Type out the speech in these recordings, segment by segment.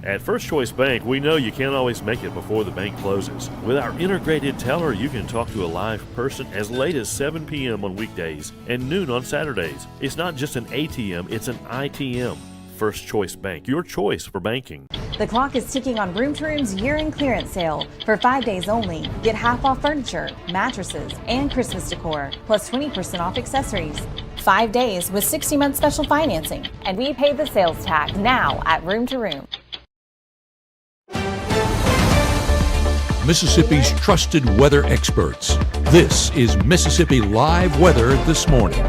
At First Choice Bank, we know you can't always make it before the bank closes. With our integrated teller, you can talk to a live person as late as 7 p.m. on weekdays and noon on Saturdays. It's not just an ATM, it's an ITM. First Choice Bank, your choice for banking. The clock is ticking on Room to Room's year-end clearance sale. For 5 days only, get half off furniture, mattresses, and Christmas decor, plus 20% off accessories. 5 days with 60-month special financing, and we pay the sales tax now at Room to Room. Mississippi's trusted weather experts. This is Mississippi Live Weather This Morning.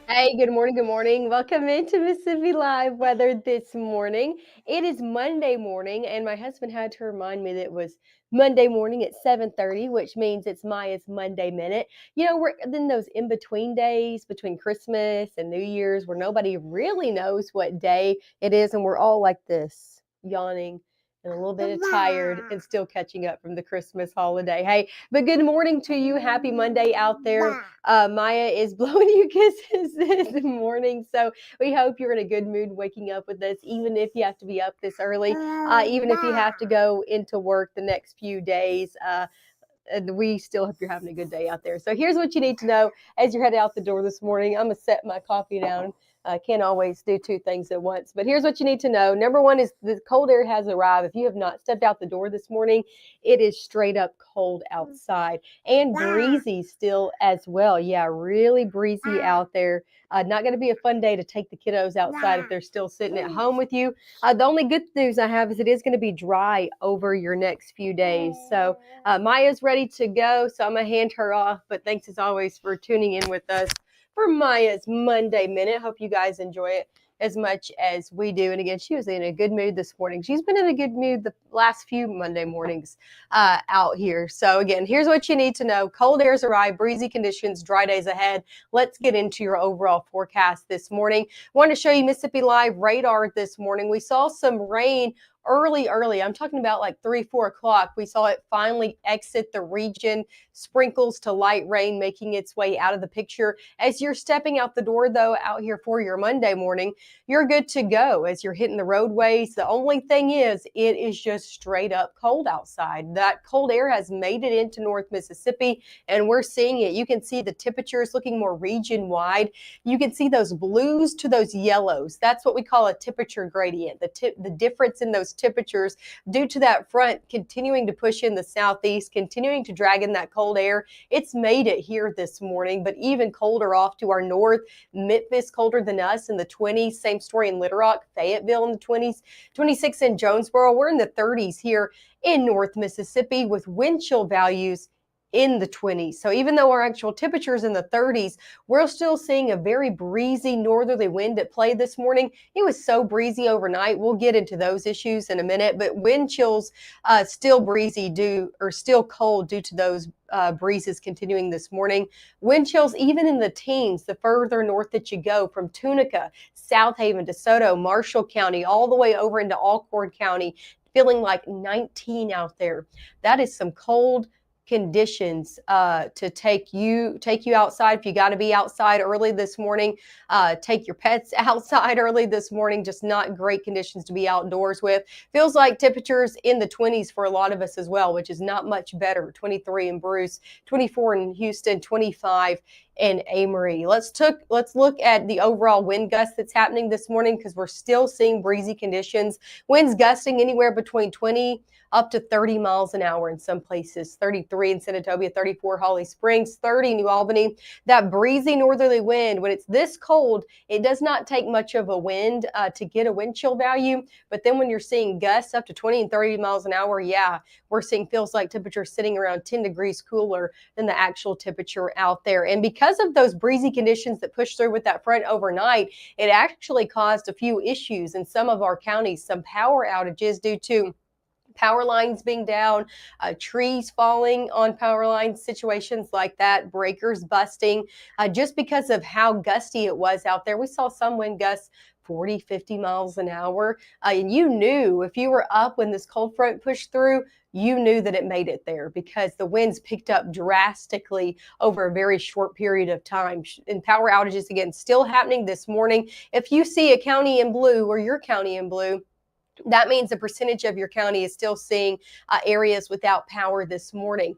Hey, good morning, good morning. Welcome into Mississippi Live Weather This Morning. It is Monday morning, and my husband had to remind me that it was Monday morning at 7:30, which means it's Maya's Monday Minute. You know, we're in those in-between days between Christmas and New Year's where nobody really knows what day it is, and we're all like this, yawning and a little bit tired and still catching up from the Christmas holiday. Hey, but good morning to you. Happy Monday out there. Maya is blowing you kisses this morning. So we hope you're in a good mood waking up with us, even if you have to be up this early, even if you have to go into work the next few days. And we still hope you're having a good day out there. So here's what you need to know as you're headed out the door this morning. I'm going to set my coffee down. I can't always do two things at once, but here's what you need to know. Number one is the cold air has arrived. If you have not stepped out the door this morning, it is straight up cold outside and breezy still as well. Yeah, really breezy out there. Not going to be a fun day to take the kiddos outside if they're still sitting at home with you. The only good news I have is it is going to be dry over your next few days. So Maya's ready to go, so I'm going to hand her off. But thanks as always for tuning in with us for Maya's Monday Minute. Hope you guys enjoy it as much as we do. And again, she was in a good mood this morning. She's been in a good mood the last few Monday mornings out here. So again, here's what you need to know. Cold airs arrive, breezy conditions, dry days ahead. Let's get into your overall forecast this morning. I want to show you Mississippi Live radar this morning. We saw some rain early. I'm talking about like 3-4 o'clock. We saw it finally exit the region, sprinkles to light rain making its way out of the picture. As you're stepping out the door, though, out here for your Monday morning, you're good to go as you're hitting the roadways. The only thing is, it is just straight up cold outside. That cold air has made it into North Mississippi, and we're seeing it. You can see the temperatures looking more region wide. You can see those blues to those yellows. That's what we call a temperature gradient. The difference in those temperatures due to that front continuing to push in the southeast, continuing to drag in that cold air. It's made it here this morning, but even colder off to our north. Memphis colder than us in the 20s. Same story in Little Rock, Fayetteville in the 20s, 26 in Jonesboro. We're in the 30s here in North Mississippi with wind chill values in the 20s. So even though our actual temperature is in the 30s, we're still seeing a very breezy northerly wind at play this morning. It was so breezy overnight. We'll get into those issues in a minute, but wind chills still still cold due to those breezes continuing this morning. Wind chills even in the teens the further north that you go, from Tunica, South Haven, DeSoto, Marshall County, all the way over into Alcorn County, feeling like 19 out there. That is some cold conditions to take you outside. If you got to be outside early this morning, take your pets outside early this morning. Just not great conditions to be outdoors with. Feels like temperatures in the 20s for a lot of us as well, which is not much better. 23 in Bruce, 24 in Houston, 25 in Amory. Let's look at the overall wind gust that's happening this morning, because we're still seeing breezy conditions. Winds gusting anywhere between 20 up to 30 miles an hour in some places. 33 in Senatobia, 34 Holly Springs, 30 New Albany. That breezy northerly wind, when it's this cold, it does not take much of a wind to get a wind chill value. But then when you're seeing gusts up to 20 and 30 miles an hour, yeah, we're seeing feels like temperature sitting around 10 degrees cooler than the actual temperature out there. And because of those breezy conditions that pushed through with that front overnight, it actually caused a few issues in some of our counties, some power outages due to power lines being down, trees falling on power lines, situations like that, breakers busting, just because of how gusty it was out there. We saw some wind gusts 40, 50 miles an hour. And you knew if you were up when this cold front pushed through, you knew that it made it there because the winds picked up drastically over a very short period of time. And power outages, again, still happening this morning. If you see a county in blue or your county in blue, that means a percentage of your county is still seeing areas without power this morning.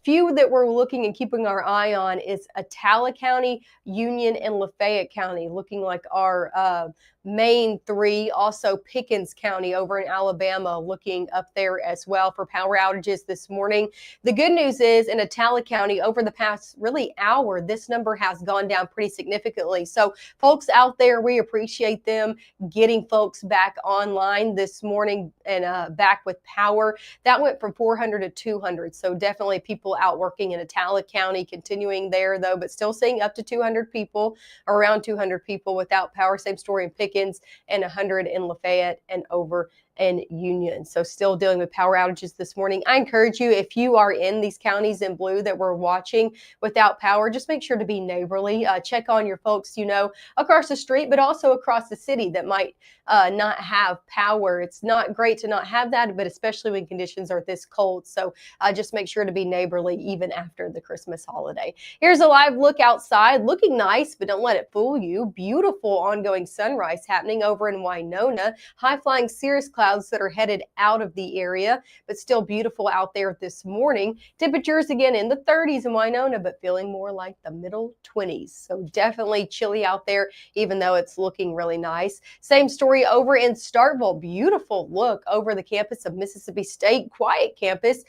Few that we're looking and keeping our eye on is Attala County, Union, and Lafayette County, looking like our main three. Also Pickens County over in Alabama, looking up there as well for power outages this morning. The good news is in Attala County, over the past really hour, this number has gone down pretty significantly. So folks out there, we appreciate them getting folks back online this morning and back with power. That went from 400 to 200. So definitely people out working in Attala County, continuing there though, but still seeing up to 200 people, around 200 people without power. Same story in Pickens, and 100 in Lafayette and over in Union. So still dealing with power outages this morning. I encourage you, if you are in these counties in blue that we're watching without power, just make sure to be neighborly. Check on your folks, across the street, but also across the city that might not have power. It's not great to not have that, but especially when conditions are this cold. So just make sure to be neighborly even after the Christmas holiday. Here's a live look outside, looking nice, but don't let it fool you. Beautiful ongoing sunrise happening over in Winona. High-flying cirrus clouds that are headed out of the area, but still beautiful out there this morning. Temperatures again in the 30s in Winona, but feeling more like the middle 20s. So definitely chilly out there, even though it's looking really nice. Same story over in Starkville. Beautiful look over the campus of Mississippi State. Quiet campus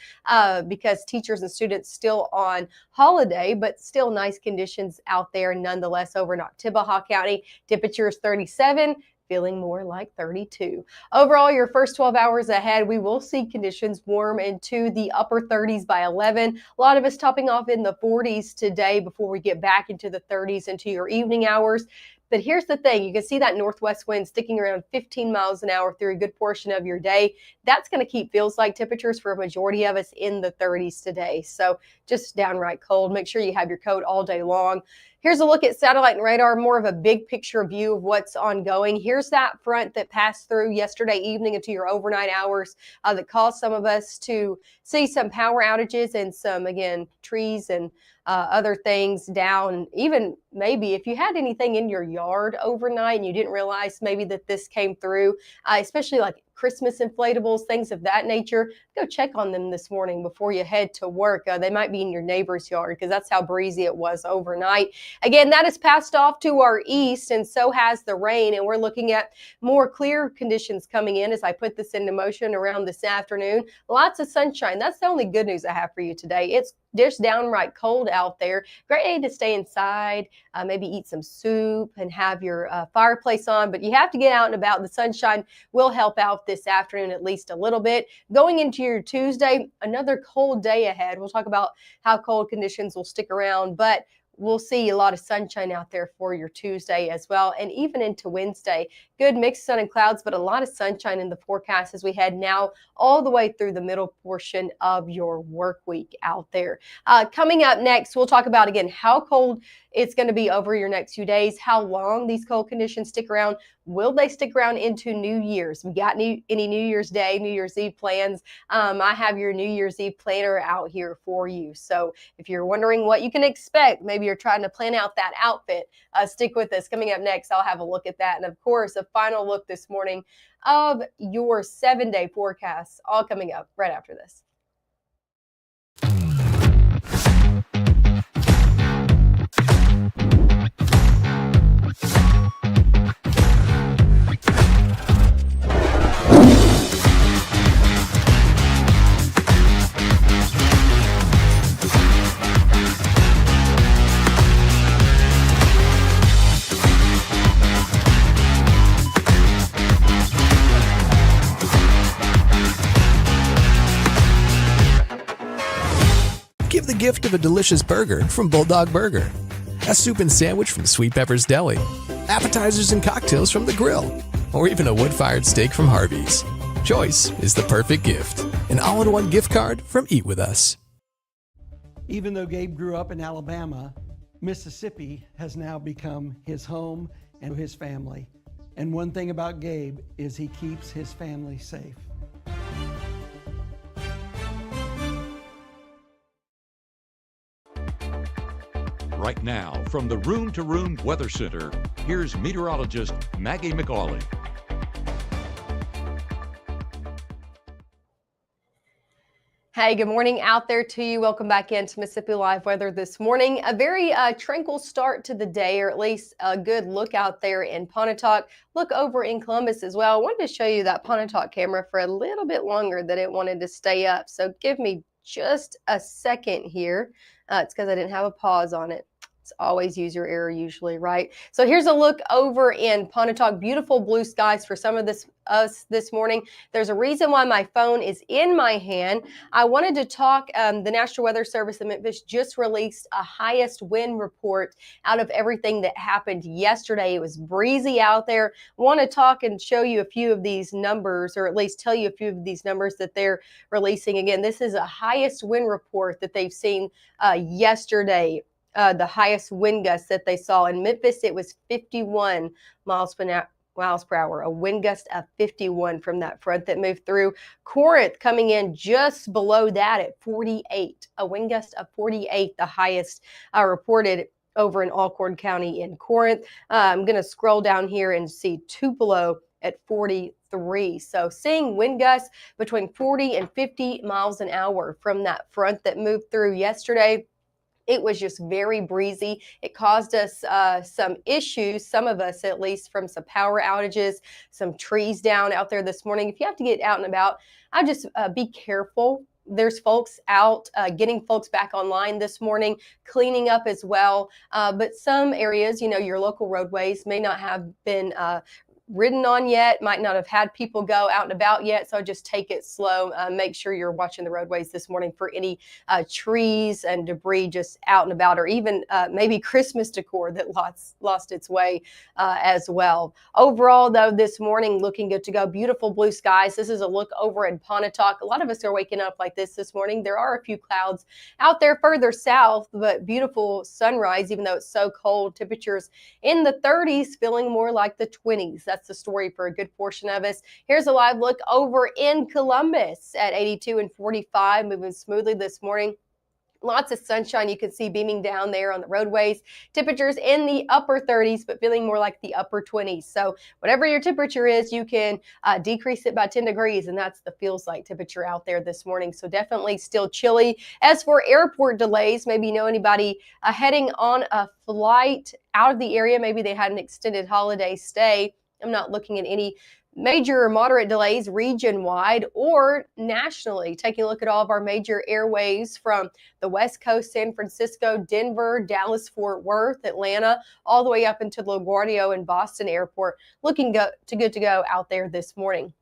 because teachers and students still on holiday, but still nice conditions out there nonetheless over in Oktibbeha County. Temperatures 37. Feeling more like 32. Overall, your first 12 hours ahead, we will see conditions warm into the upper 30s by 11. A lot of us topping off in the 40s today before we get back into the 30s into your evening hours. But here's the thing, you can see that northwest wind sticking around 15 miles an hour through a good portion of your day. That's going to keep feels like temperatures for a majority of us in the 30s today. So just downright cold. Make sure you have your coat all day long. Here's a look at satellite and radar, more of a big picture view of what's ongoing. Here's that front that passed through yesterday evening into your overnight hours that caused some of us to see some power outages and some, again, trees and other things down. Even maybe if you had anything in your yard overnight and you didn't realize maybe that this came through, especially like Christmas inflatables, things of that nature, go check on them this morning before you head to work. They might be in your neighbor's yard because that's how breezy it was overnight. Again, that has passed off to our east, and so has the rain, and we're looking at more clear conditions coming in as I put this into motion around this afternoon. Lots of sunshine. That's the only good news I have for you today. It's just downright cold out there. Great day to stay inside, maybe eat some soup and have your fireplace on, but you have to get out and about. The sunshine will help out this afternoon at least a little bit. Going into your Tuesday, another cold day ahead. We'll talk about how cold conditions will stick around, but we'll see a lot of sunshine out there for your Tuesday as well. And even into Wednesday, good mixed sun and clouds, but a lot of sunshine in the forecast as we head now all the way through the middle portion of your work week out there. Coming up next, we'll talk about, again, how cold it's going to be over your next few days, how long these cold conditions stick around. Will they stick around into New Year's? We got any New Year's Day, New Year's Eve plans? I have your New Year's Eve planner out here for you. So if you're wondering what you can expect, maybe you're trying to plan out that outfit, stick with us. Coming up next, I'll have a look at that. And of course, a final look this morning of your 7-day forecast, all coming up right after this. Give the gift of a delicious burger from Bulldog Burger, a soup and sandwich from Sweet Pepper's Deli, appetizers and cocktails from The Grill, or even a wood-fired steak from Harvey's. choice is the perfect gift. An all-in-one gift card from Eat With Us. Even though Gabe grew up in Alabama, Mississippi has now become his home and his family. And one thing about Gabe is he keeps his family safe. Right now, from the Room to Room Weather Center, here's meteorologist Maggye McAuley. Hey, good morning out there to you. Welcome back into Mississippi Live Weather this morning. A very tranquil start to the day, or at least a good look out there in Pontotoc. Look over in Columbus as well. I wanted to show you that Pontotoc camera for a little bit longer than it wanted to stay up. So give me just a second here. It's because I didn't have a pause on it. It's always user error usually, right? So here's a look over in Pontotoc. Beautiful blue skies for some of us this morning. There's a reason why my phone is in my hand. I wanted to talk, the National Weather Service in Memphis just released a highest wind report out of everything that happened yesterday. It was breezy out there. I want to talk and show you a few of these numbers, or at least tell you a few of these numbers that they're releasing. Again, this is a highest wind report that they've seen yesterday. The highest wind gusts that they saw in Memphis, it was 51 miles per hour, a wind gust of 51 from that front that moved through. Corinth coming in just below that at 48, a wind gust of 48, the highest reported over in Alcorn County in Corinth. I'm going to scroll down here and see Tupelo at 43. So seeing wind gusts between 40 and 50 miles an hour from that front that moved through yesterday. It was just very breezy. It caused us some issues, some of us at least, from some power outages, some trees down out there this morning. If you have to get out and about, I just be careful. There's folks out getting folks back online this morning, cleaning up as well. But some areas, your local roadways may not have been ridden on yet, might not have had people go out and about yet. So just take it slow. Make sure you're watching the roadways this morning for any trees and debris just out and about, or even maybe Christmas decor that lost its way as well. Overall, though, this morning looking good to go. Beautiful blue skies. This is a look over in Pontotoc. A lot of us are waking up like this morning. There are a few clouds out there further south, but beautiful sunrise, even though it's so cold. Temperatures in the 30s, feeling more like the 20s. That's the story for a good portion of us. Here's a live look over in Columbus at 82 and 45, moving smoothly this morning. Lots of sunshine you can see beaming down there on the roadways. Temperatures in the upper 30s, but feeling more like the upper 20s. So whatever your temperature is, you can decrease it by 10 degrees, and that's the feels like temperature out there this morning. So definitely still chilly. As for airport delays, maybe you know anybody heading on a flight out of the area. Maybe they had an extended holiday stay. I'm not looking at any major or moderate delays region-wide or nationally. Taking a look at all of our major airways from the West Coast, San Francisco, Denver, Dallas, Fort Worth, Atlanta, all the way up into LaGuardia and Boston Airport. Looking good to go out there this morning.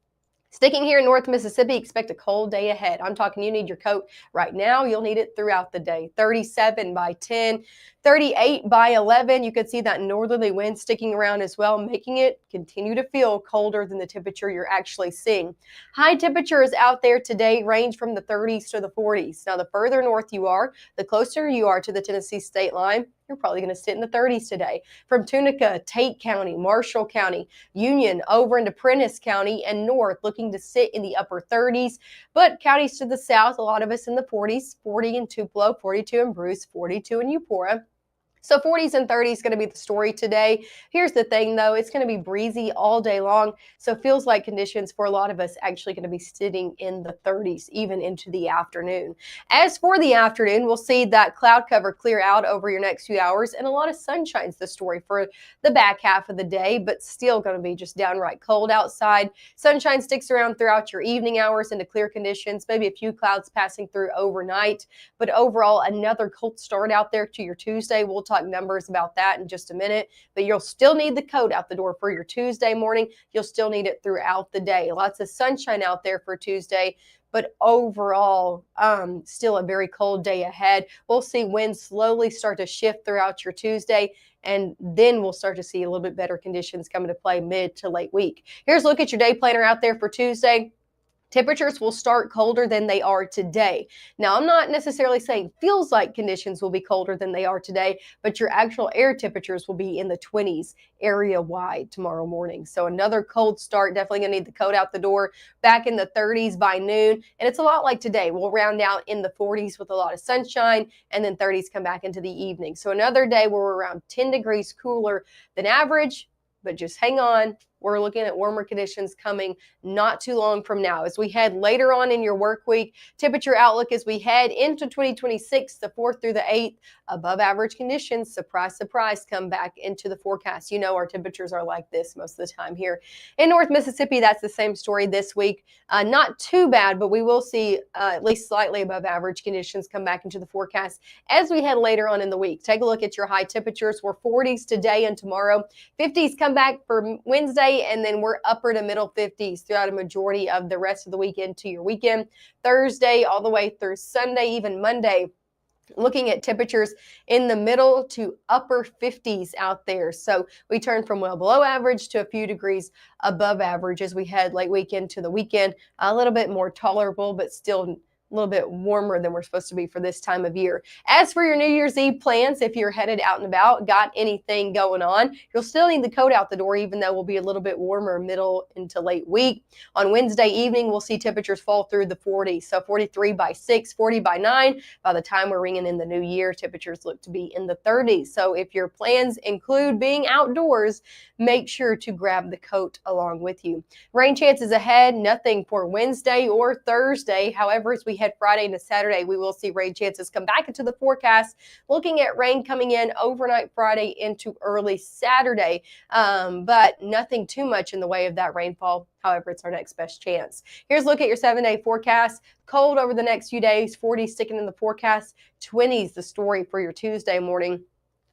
Sticking here in North Mississippi, expect a cold day ahead. I'm talking you need your coat right now. You'll need it throughout the day. 37 by 10, 38 by 11. You could see that northerly wind sticking around as well, making it continue to feel colder than the temperature you're actually seeing. High temperatures out there today range from the 30s to the 40s. Now, the further north you are, the closer you are to the Tennessee state line, you're probably going to sit in the 30s today. From Tunica, Tate County, Marshall County, Union, over into Prentiss County, and north, looking to sit in the upper 30s. But counties to the south, a lot of us in the 40s, 40 in Tupelo, 42 in Bruce, 42 in Eupora. So 40s and 30s going to be the story today. Here's the thing, though. It's going to be breezy all day long. So feels like conditions for a lot of us actually going to be sitting in the 30s, even into the afternoon. As for the afternoon, we'll see that cloud cover clear out over your next few hours, and a lot of sunshine's the story for the back half of the day, but still going to be just downright cold outside. Sunshine sticks around throughout your evening hours into clear conditions, maybe a few clouds passing through overnight, but overall another cold start out there to your Tuesday. We'll talk numbers about that in just a minute, but you'll still need the coat out the door for your Tuesday morning. You'll still need it throughout the day. Lots of sunshine out there for Tuesday, but overall, still a very cold day ahead. We'll see winds slowly start to shift throughout your Tuesday, and then we'll start to see a little bit better conditions come into play mid to late week. Here's a look at your day planner out there for Tuesday. Temperatures will start colder than they are today. Now, I'm not necessarily saying feels like conditions will be colder than they are today, but your actual air temperatures will be in the 20s area-wide tomorrow morning. So another cold start, definitely going to need the coat out the door, back in the 30s by noon. And it's a lot like today. We'll round out in the 40s with a lot of sunshine, and then 30s come back into the evening. So another day where we're around 10 degrees cooler than average, but just hang on. We're looking at warmer conditions coming not too long from now. As we head later on in your work week, temperature outlook as we head into 2026, the 4th through the 8th, above average conditions, surprise, surprise, come back into the forecast. You know our temperatures are like this most of the time here. In North Mississippi, that's the same story this week. Not too bad, but we will see at least slightly above average conditions come back into the forecast as we head later on in the week. Take a look at your high temperatures. We're 40s today and tomorrow. 50s come back for Wednesday, and then we're upper to middle 50s throughout a majority of the rest of the weekend to your weekend. Thursday all the way through Sunday, even Monday, looking at temperatures in the middle to upper 50s out there. So we turn from well below average to a few degrees above average as we head late weekend to the weekend. A little bit more tolerable, but still a little bit warmer than we're supposed to be for this time of year. As for your New Year's Eve plans, if you're headed out and about, got anything going on, you'll still need the coat out the door, even though we'll be a little bit warmer middle into late week. On Wednesday evening, we'll see temperatures fall through the 40s. So 43 by 6, 40 by 9. By the time we're ringing in the new year, temperatures look to be in the 30s. So if your plans include being outdoors, make sure to grab the coat along with you. Rain chances ahead, nothing for Wednesday or Thursday. However, as we head Friday into Saturday, we will see rain chances come back into the forecast, looking at rain coming in overnight Friday into early Saturday, but nothing too much in the way of that rainfall. However, it's our next best chance. Here's a look at your 7-day forecast. Cold over the next few days, 40s sticking in the forecast, 20s the story for your Tuesday morning.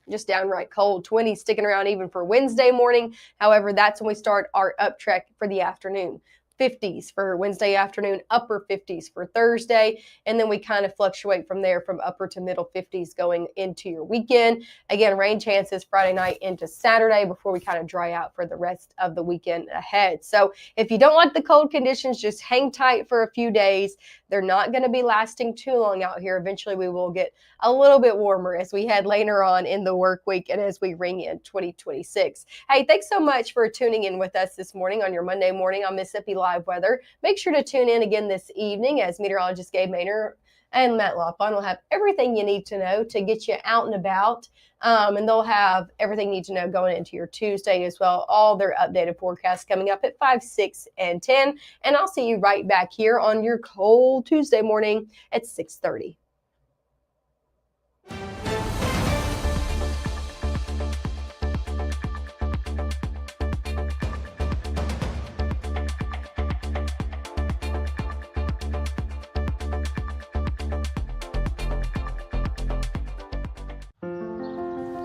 Just downright cold, 20s sticking around even for Wednesday morning. However, that's when we start our up trek for the afternoon. 50s for Wednesday afternoon, upper 50s for Thursday, and then we kind of fluctuate from there from upper to middle 50s going into your weekend. Again, rain chances Friday night into Saturday before we kind of dry out for the rest of the weekend ahead. So if you don't like the cold conditions, just hang tight for a few days. They're not going to be lasting too long out here. Eventually, we will get a little bit warmer as we head later on in the work week and as we ring in 2026. Hey, thanks so much for tuning in with us this morning on your Monday morning on Mississippi Live Weather. Make sure to tune in again this evening as meteorologist Gabe Maynor and Matt Lopon will have everything you need to know to get you out and about. And they'll have everything you need to know going into your Tuesday as well. All their updated forecasts coming up at 5, 6, and 10. And I'll see you right back here on your cold Tuesday morning at 6:30.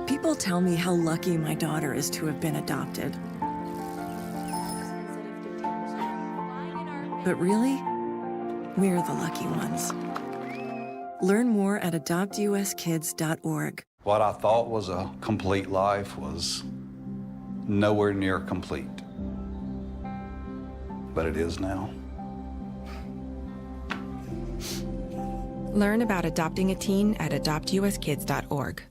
People tell me how lucky my daughter is to have been adopted. But really, we're the lucky ones. Learn more at adoptuskids.org. What I thought was a complete life was nowhere near complete. But it is now. Learn about adopting a teen at adoptuskids.org.